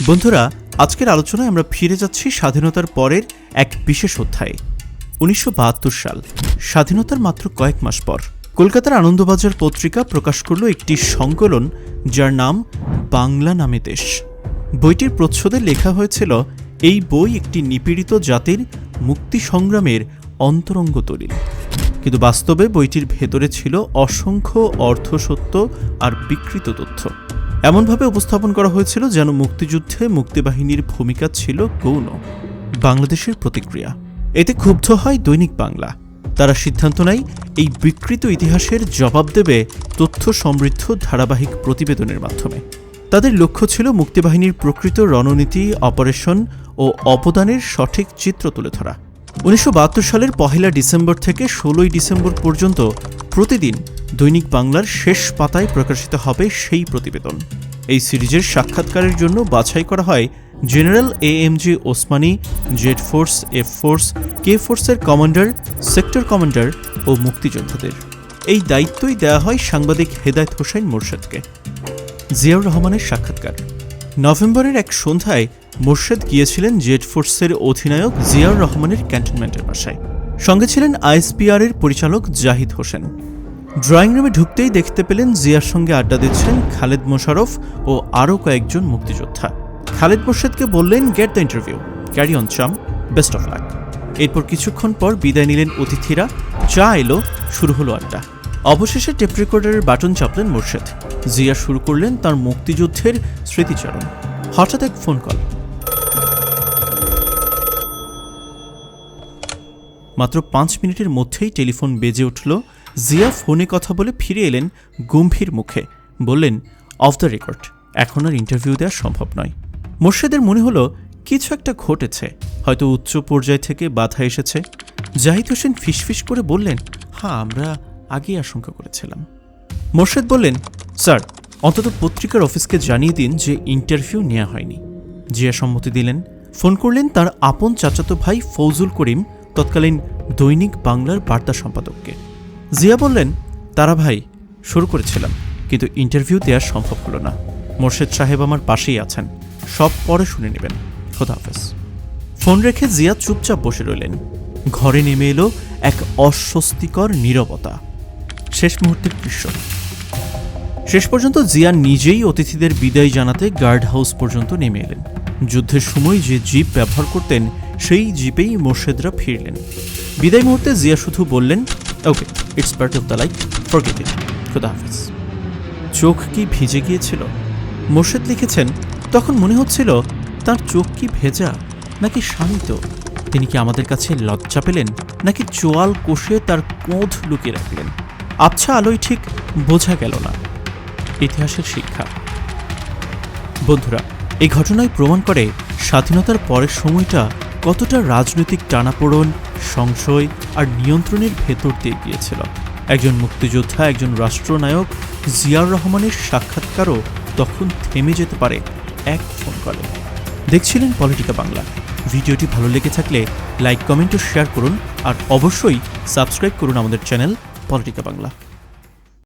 বন্ধুরা, আজকের আলোচনায় আমরা ফিরে যাচ্ছি স্বাধীনতার পরের এক বিশেষ অধ্যায়ে। ১৯৭২ সাল, স্বাধীনতার মাত্র কয়েক মাস পর কলকাতার আনন্দবাজার পত্রিকা প্রকাশ করল একটি সংকলন যার নাম বাংলা নামে দেশ। বইটির প্রচ্ছদে লেখা হয়েছিল, এই বই একটি নিপীড়িত জাতির মুক্তি সংগ্রামের অন্তরঙ্গ দলিল। কিন্তু বাস্তবে বইটির ভেতরে ছিল অসংখ্য অর্ধসত্য আর বিকৃত তথ্য। এমনভাবে উপস্থাপন করা হয়েছিল যেন মুক্তিযুদ্ধে মুক্তিবাহিনীর ভূমিকা ছিল গৌণ। বাংলাদেশের প্রতিক্রিয়া এতে ক্ষুব্ধ হয় দৈনিক বাংলা। তারা সিদ্ধান্ত নেয় এই বিকৃত ইতিহাসের জবাব দেবে তথ্য সমৃদ্ধ ধারাবাহিক প্রতিবেদনের মাধ্যমে। তাদের লক্ষ্য ছিল মুক্তিবাহিনীর প্রকৃত রণনীতি, অপারেশন ও অবদানের সঠিক চিত্র তুলে ধরা। ১৯৭২ সালের ১ ডিসেম্বর থেকে ১৬ ডিসেম্বর পর্যন্ত প্রতিদিন দৈনিক বাংলার শেষ পাতায় প্রকাশিত হবে সেই প্রতিবেদন। এই সিরিজের সাক্ষাৎকারের জন্য বাছাই করা হয় general AMG Osmani, Z force, F force, K ফোর্সের কমান্ডার, সেক্টর কমান্ডার ও মুক্তিযোদ্ধাদের। এই দায়িত্বই দেওয়া হয় সাংবাদিক হেদায়েত হোসেন মোরশেদকে। জিয়াউর রহমানের সাক্ষাৎকার। নভেম্বরের এক সন্ধ্যায় মোরশেদ গিয়েছিলেন জেড ফোর্সের অধিনায়ক জিয়াউর রহমানের ক্যান্টনমেন্টের বাসায়। সঙ্গে ছিলেন ISPR এর পরিচালক জাহিদ হোসেন। ড্রয়িং রুমে ঢুকতেই দেখতে পেলেন জিয়ার সঙ্গে আড্ডা দিচ্ছেন খালেদ মোশাররফ ও আরও কয়েকজন মুক্তিযোদ্ধা। খালেদ মোরশেদকে বললেন, get the interview, carry on চাম, বেস্ট অফ লাক। এরপর কিছুক্ষণ পর বিদায় নিলেন অতিথিরা, চা এলো, শুরু হলো আড্ডা। অবশেষে টেপ রেকর্ডারের বাটন চাপলেন মোরশেদ। জিয়া শুরু করলেন তার মুক্তিযুদ্ধের স্মৃতিচারণ। হঠাৎ এক ফোন কল। মাত্র 5 মিনিটের মধ্যেই টেলিফোন বেজে উঠল। জিয়া ফোনে কথা বলে ফিরে এলেন গম্ভীর মুখে, বললেন, অফ দ্য রেকর্ড, এখন আর ইন্টারভিউ দেওয়া সম্ভব নয়। মোরশেদের মনে হলো কিছু একটা ঘটেছে, হয়তো উচ্চ পর্যায় থেকে বাধা এসেছে। জাহিদ হোসেন ফিসফিস করে বললেন, হ্যাঁ, আমরা আগেই আশঙ্কা করেছিলাম। মোরশেদ বললেন, স্যার, অন্তত পত্রিকার অফিসকে জানিয়ে দিন যে ইন্টারভিউ নেওয়া হয়নি। জিয়া সম্মতি দিলেন। ফোন করলেন তার আপন চাচাতো ভাই ফৌজুল করিম, তৎকালীন দৈনিক বাংলার বার্তা সম্পাদককে। জিয়া বললেন, তারা ভাই, শুরু করেছিলাম, কিন্তু ইন্টারভিউ দেওয়া সম্ভব হলো না। মোরশেদ সাহেব আমার পাশেই আছেন, সব পরে শুনে নেবেন, খোদা হাফেজ। ফোন রেখে জিয়া চুপচাপ বসে রইলেন। ঘরে নেমে এলো এক অস্বস্তিকর নীরবতা। শেষ মুহূর্তের দৃশ্য। শেষ পর্যন্ত জিয়া নিজেই অতিথিদের বিদায় জানাতে গার্ড হাউস পর্যন্ত নেমে এলেন। যুদ্ধের সময় যে জিপ ব্যবহার করতেন সেই জিপেই মোরশেদরা ফিরলেন। বিদায় মুহূর্তে জিয়া শুধু বললেন, okay, it's part of the life, forget it, খোদা হাফেজ। চোখ কি ভিজে গিয়েছিল? মোরশেদ লিখেছেন, তখন মনে হচ্ছিল তার চোখ কি ভেজা নাকি শান্ত। তিনি কি আমাদের কাছে লজ্জা পেলেন, নাকি চোয়াল কষে তার কোঁধ লুকিয়ে রাখলেন? আবছা আলোয় ঠিক বোঝা গেল না। ইতিহাসের শিক্ষা। বন্ধুরা, এই ঘটনায় প্রমাণ করে স্বাধীনতার পরের সময়টা কতটা রাজনৈতিক টানাপোড়েন, সংশয় আর নিয়ন্ত্রণের ভেতর দিয়ে গিয়েছিল। একজন মুক্তিযোদ্ধা, একজন রাষ্ট্রনায়ক জিয়াউর রহমানের সাক্ষাৎকারও তখন থেমে যেতে পারে এক ফোন কলে। দেখছিলেন পলিটিকা বাংলা। ভিডিওটি ভালো লেগে থাকলে লাইক, কমেন্ট ও শেয়ার করুন, আর অবশ্যই সাবস্ক্রাইব করুন আমাদের চ্যানেল পলিটিকা বাংলা।